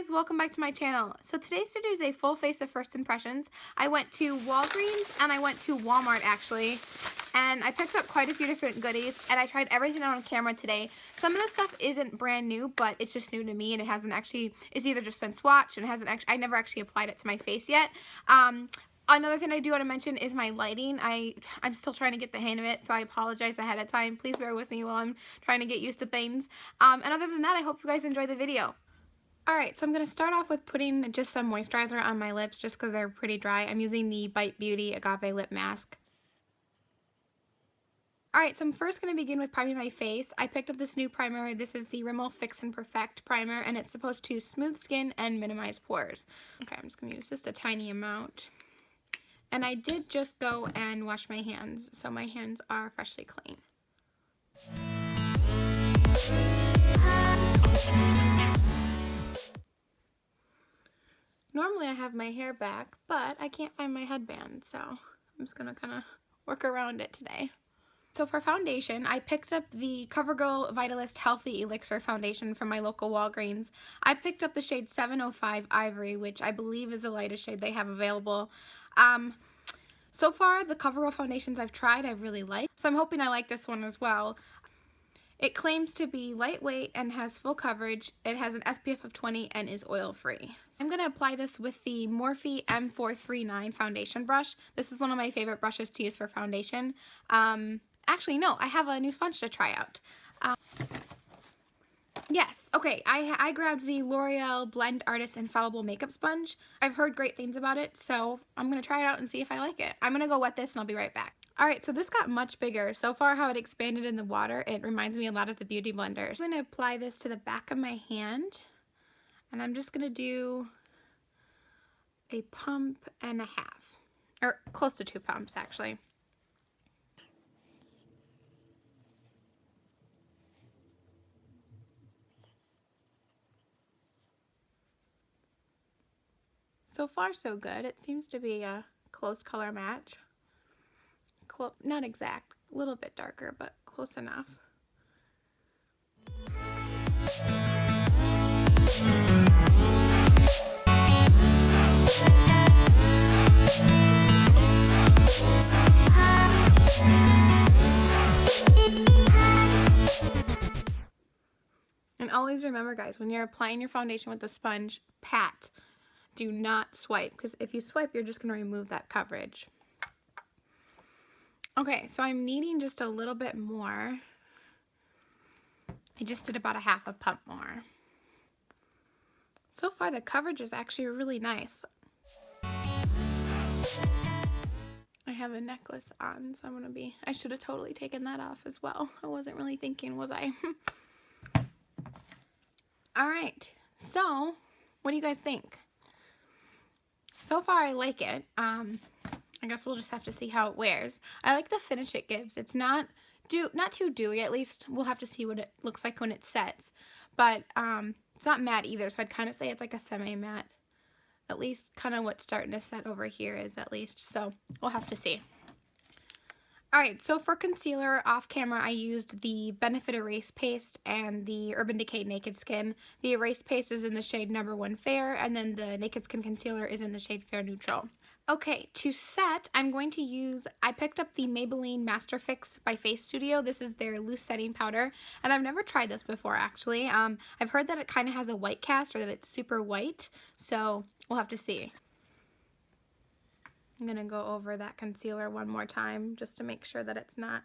guys, welcome back to my channel. So today's video is a full face of first impressions. I went to Walgreens and I went to Walmart actually, and I picked up quite a few different goodies and I tried everything out on camera today. Some of this stuff isn't brand new, but it's just new to me and it hasn't actually, it's either just been swatched and I never actually applied it to my face yet. Another thing I do want to mention is my lighting. I'm still trying to get the hang of it, so I apologize ahead of time. Please bear with me while I'm trying to get used to things. And other than that, I hope you guys enjoy the video. Alright, so I'm going to start off with putting just some moisturizer on my lips just because they're pretty dry. I'm using the Bite Beauty Agave Lip Mask. Alright, so I'm first going to begin with priming my face. I picked up this new primer. This is the Rimmel Fix and Perfect primer, and it's supposed to smooth skin and minimize pores. Okay, I'm just going to use just a tiny amount. And I did just go and wash my hands, so my hands are freshly clean. Normally I have my hair back, but I can't find my headband, so I'm just going to kind of work around it today. So for foundation, I picked up the CoverGirl Vitalist Healthy Elixir Foundation from my local Walgreens. I picked up the shade 705 Ivory, which I believe is the lightest shade they have available. So far, the CoverGirl foundations I've tried, I've really liked, so I'm hoping I like this one as well. It claims to be lightweight and has full coverage. It has an SPF of 20 and is oil-free. So I'm going to apply this with the Morphe M439 foundation brush. This is one of my favorite brushes to use for foundation. Actually, no, I have a new sponge to try out. Yes, okay, I grabbed the L'Oreal Blend Artist Infallible Makeup Sponge. I've heard great things about it, so I'm going to try it out and see if I like it. I'm going to go wet this and I'll be right back. Alright, so this got much bigger. So far how it expanded in the water, it reminds me a lot of the Beauty Blenders. I'm going to apply this to the back of my hand, and I'm just going to do a pump and a half, or close to 2 pumps actually. So far so good. It seems to be a close color match. Not exact, a little bit darker, but close enough. And always remember, guys, when you're applying your foundation with the sponge, pat. Do not swipe, because if you swipe, you're just going to remove that coverage. Okay, so I'm needing just a little bit more. I just did about a half a pump more. So far, the coverage is actually really nice. I have a necklace on, so I should have totally taken that off as well. I wasn't really thinking, was I? Alright, so what do you guys think? So far, I like it. I guess we'll just have to see how it wears. I like the finish it gives. It's not too dewy. At least we'll have to see what it looks like when it sets. But it's not matte either, so I'd kind of say it's like a semi-matte. At least kind of what's starting to set over here is at least. So we'll have to see. Alright, so for concealer, off camera, I used the Benefit Erase Paste and the Urban Decay Naked Skin. The Erase Paste is in the shade number 1 Fair, and then the Naked Skin Concealer is in the shade Fair Neutral. Okay, to set, I picked up the Maybelline Master Fix by Face Studio. This is their loose setting powder, and I've never tried this before, actually. I've heard that it kind of has a white cast, or that it's super white, so we'll have to see. I'm going to go over that concealer one more time just to make sure that it's not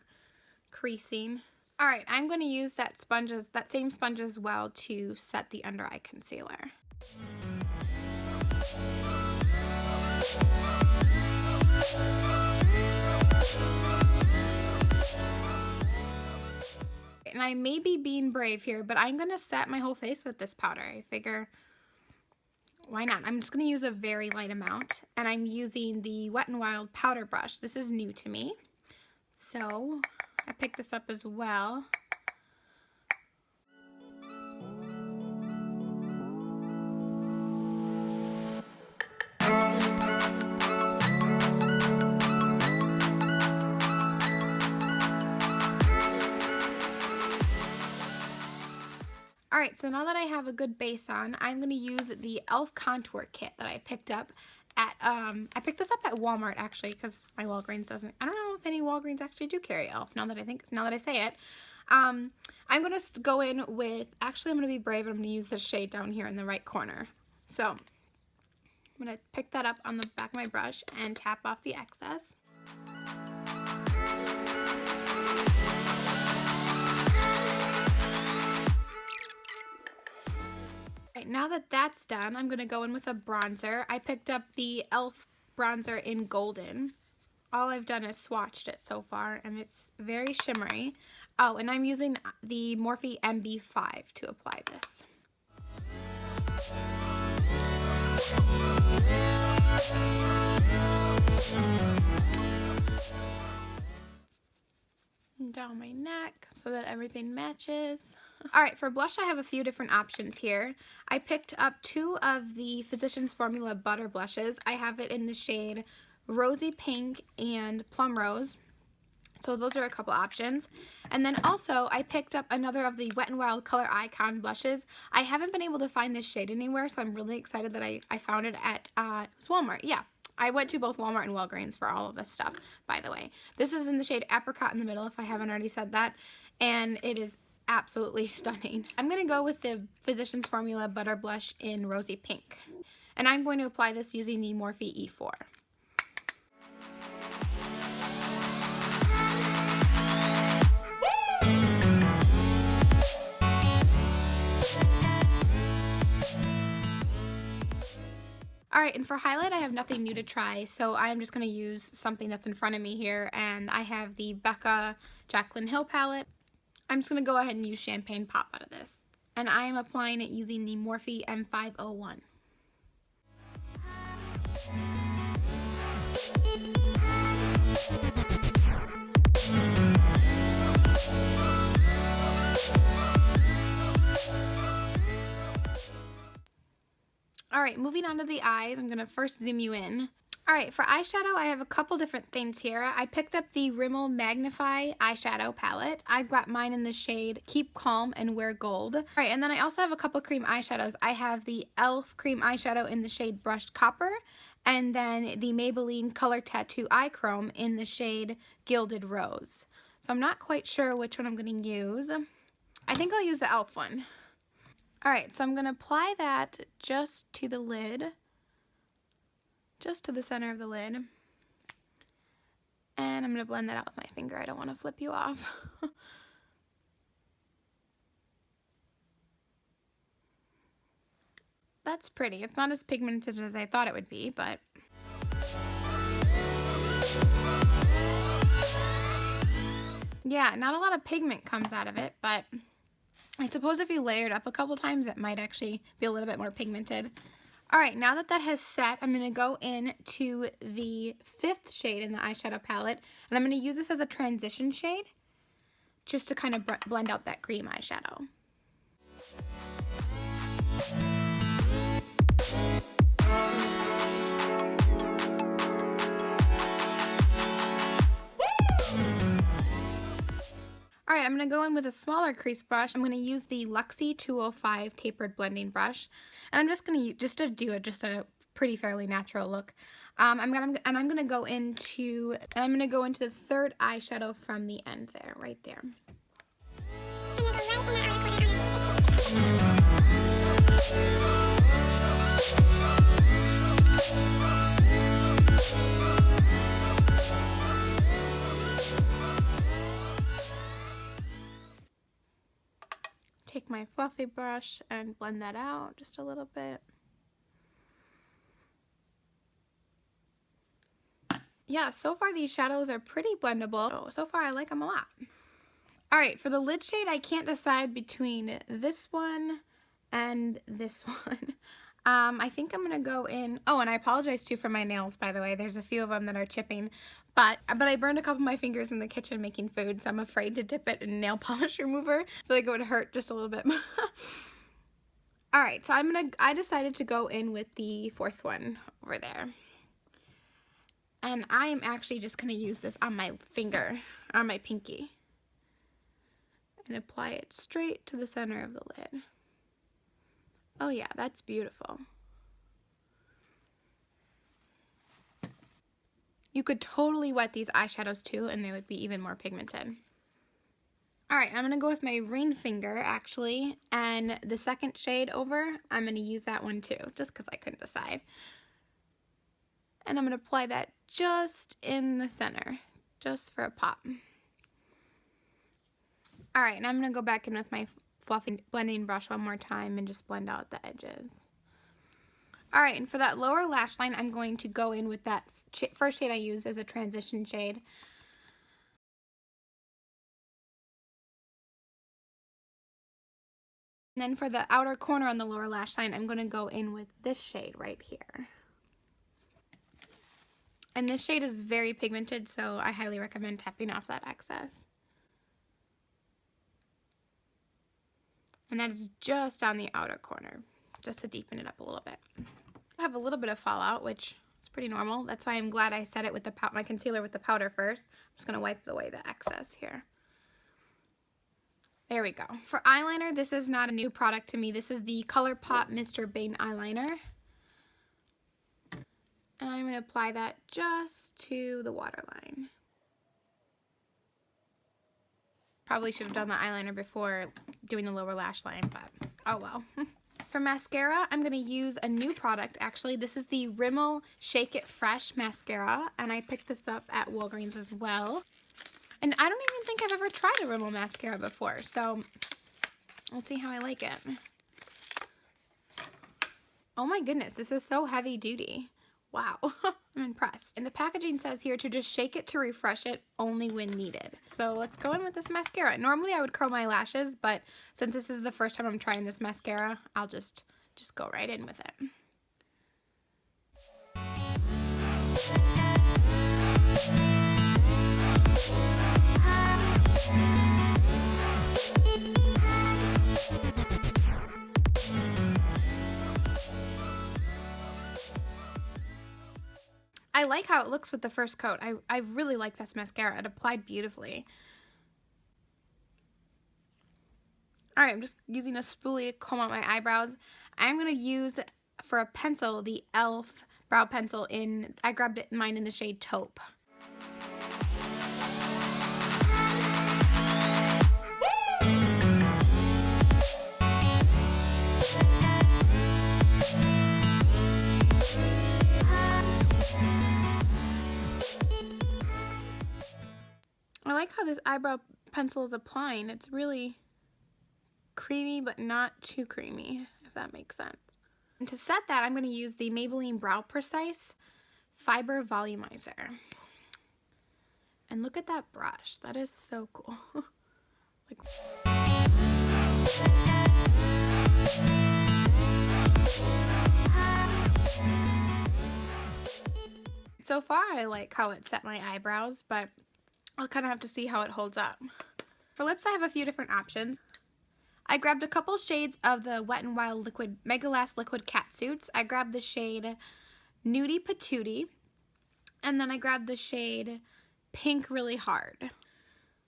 creasing. Alright, I'm going to use that same sponge as well to set the under eye concealer. And I may be being brave here, but I'm going to set my whole face with this powder. I figure, why not? I'm just going to use a very light amount, and I'm using the Wet n Wild powder brush. This is new to me, so I picked this up as well. Alright, so now that I have a good base on, I'm going to use the e.l.f. contour kit that I picked up at, I picked this up at Walmart actually, because my Walgreens doesn't, I don't know if any Walgreens actually do carry e.l.f. now that I say it. I'm going to go in with, actually I'm going to be brave and I'm going to use this shade down here in the right corner. So, I'm going to pick that up on the back of my brush and tap off the excess. Right, now that that's done, I'm going to go in with a bronzer. I picked up the e.l.f. bronzer in Golden. All I've done is swatched it so far, and it's very shimmery. Oh, and I'm using the Morphe MB5 to apply this. And down my neck so that everything matches. Alright, for blush I have a few different options here. I picked up 2 of the Physicians Formula Butter blushes. I have it in the shade Rosy Pink and Plum Rose. So those are a couple options. And then also I picked up another of the Wet n Wild Color Icon blushes. I haven't been able to find this shade anywhere, so I'm really excited that I found it at it was Walmart. Yeah, I went to both Walmart and Walgreens for all of this stuff, by the way. This is in the shade Apricot in the Middle, if I haven't already said that. And it is absolutely stunning. I'm going to go with the Physicians Formula Butter Blush in Rosy Pink. And I'm going to apply this using the Morphe E4. Alright, and for highlight I have nothing new to try, so I'm just going to use something that's in front of me here, and I have the Becca Jaclyn Hill palette. I'm just going to go ahead and use Champagne Pop out of this, and I am applying it using the Morphe M501. Alright, moving on to the eyes, I'm going to first zoom you in. Alright, for eyeshadow, I have a couple different things here. I picked up the Rimmel Magnify eyeshadow palette. I've got mine in the shade Keep Calm and Wear Gold. Alright, and then I also have a couple cream eyeshadows. I have the e.l.f. cream eyeshadow in the shade Brushed Copper, and then the Maybelline Color Tattoo Eye Chrome in the shade Gilded Rose. So I'm not quite sure which one I'm going to use. I think I'll use the e.l.f. one. Alright, so I'm going to apply that just to the lid, just to the center of the lid, and I'm going to blend that out with my finger. I don't want to flip you off. That's pretty. It's not as pigmented as I thought it would be, but... yeah, not a lot of pigment comes out of it, but... I suppose if you layer it up a couple times, it might actually be a little bit more pigmented. Alright, now that that has set, I'm going to go into the 5th shade in the eyeshadow palette, and I'm going to use this as a transition shade, just to kind of blend out that cream eyeshadow. Alright, I'm going to go in with a smaller crease brush. I'm going to use the Luxie 205 tapered blending brush. And I'm just going to use, do a pretty fairly natural look. I'm going to go into the 3rd eyeshadow from the end there, right there. Take my fluffy brush and blend that out just a little bit. Yeah, so far these shadows are pretty blendable. So far I like them a lot. Alright, for the lid shade I can't decide between this one and this one. I think I'm going to go in... oh, and I apologize too for my nails, by the way. There's a few of them that are chipping. But I burned a couple of my fingers in the kitchen making food, so I'm afraid to dip it in nail polish remover. I feel like it would hurt just a little bit. Alright, so I decided to go in with the 4th one over there. And I am actually just going to use this on my finger, on my pinky. And apply it straight to the center of the lid. Oh yeah, that's beautiful. You could totally wet these eyeshadows too, and they would be even more pigmented. Alright, I'm going to go with my ring finger, actually, and the second shade over, I'm going to use that one too, just because I couldn't decide. And I'm going to apply that just in the center, just for a pop. Alright, and I'm going to go back in with my fluffy blending brush one more time and just blend out the edges. Alright, and for that lower lash line, I'm going to go in with that first shade I used as a transition shade. And then for the outer corner on the lower lash line, I'm going to go in with this shade right here. And this shade is very pigmented, so I highly recommend tapping off that excess. And that is just on the outer corner, just to deepen it up a little bit. I have a little bit of fallout, which is pretty normal. That's why I'm glad I set it with my concealer with the powder first. I'm just going to wipe away the excess here. There we go. For eyeliner, this is not a new product to me. This is the ColourPop Mr. Bane eyeliner. And I'm going to apply that just to the waterline. Probably should have done the eyeliner before doing the lower lash line, but oh well. For mascara, I'm going to use a new product, actually. This is the Rimmel Shake It Fresh mascara, and I picked this up at Walgreens as well. And I don't even think I've ever tried a Rimmel mascara before, so we'll see how I like it. Oh my goodness, this is so heavy duty. Wow, I'm impressed. And the packaging says here to just shake it to refresh it only when needed. So let's go in with this mascara. Normally I would curl my lashes, but since this is the first time I'm trying this mascara, I'll just go right in with it. I like how it looks with the first coat. I really like this mascara. It applied beautifully. Alright, I'm just using a spoolie to comb out my eyebrows. I'm going to use, for a pencil, the e.l.f. brow pencil I grabbed mine in the shade Taupe. I like how this eyebrow pencil is applying. It's really creamy, but not too creamy, if that makes sense. And to set that, I'm going to use the Maybelline Brow Precise Fiber Volumizer. And look at that brush. That is so cool. So far, I like how it set my eyebrows, but I'll kind of have to see how it holds up. For lips, I have a few different options. I grabbed a couple shades of the Wet n Wild Liquid Mega Last Liquid Catsuits. I grabbed the shade Nudie Patootie, and then I grabbed the shade Pink Really Hard.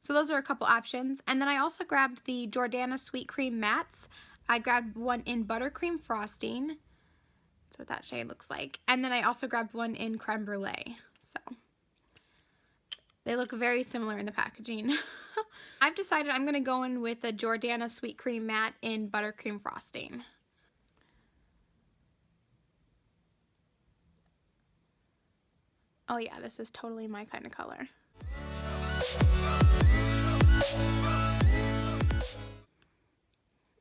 So those are a couple options. And then I also grabbed the Jordana Sweet Cream Mattes. I grabbed one in Buttercream Frosting. That's what that shade looks like. And then I also grabbed one in Creme Brulee. So they look very similar in the packaging. I've decided I'm going to go in with the Jordana Sweet Cream Matte in Buttercream Frosting. Oh yeah, this is totally my kind of color.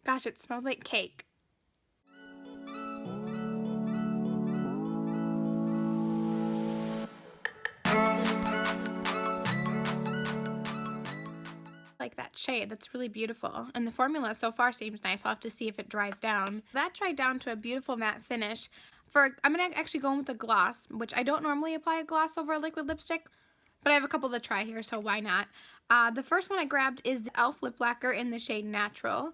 Gosh, it smells like cake. Like that shade, that's really beautiful. And the formula so far seems nice. I'll have to see if it dries down. That dried down to a beautiful matte finish. I'm going to actually go in with a gloss, which I don't normally apply a gloss over a liquid lipstick, but I have a couple to try here, so why not? The first one I grabbed is the e.l.f. Lip Lacquer in the shade Natural,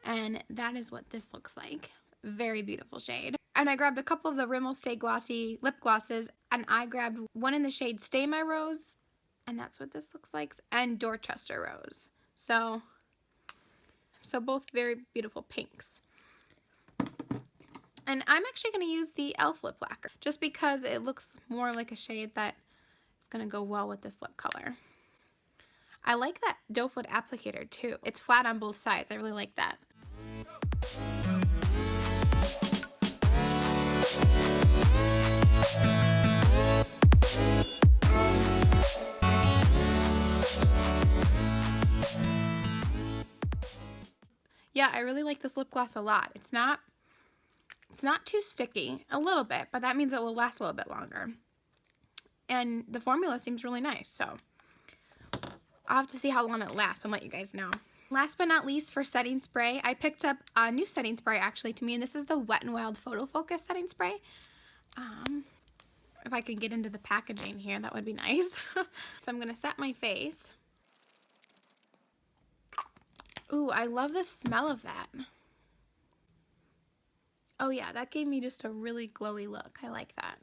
and that is what this looks like. Very beautiful shade. And I grabbed a couple of the Rimmel Stay Glossy lip glosses, and I grabbed one in the shade Stay My Rose, and that's what this looks like, and Dorchester Rose. So both very beautiful pinks. And I'm actually going to use the e.l.f. lip lacquer just because it looks more like a shade that is going to go well with this lip color. I like that doe foot applicator too. It's flat on both sides. I really like that. Yeah, I really like this lip gloss a lot. It's not too sticky, a little bit, but that means it will last a little bit longer. And the formula seems really nice, so I'll have to see how long it lasts and let you guys know. Last but not least, for setting spray, I picked up a new setting spray actually to me, and this is the Wet n Wild Photo Focus setting spray. If I could get into the packaging here, that would be nice. So I'm gonna set my face. Ooh, I love the smell of that. Oh yeah, that gave me just a really glowy look. I like that.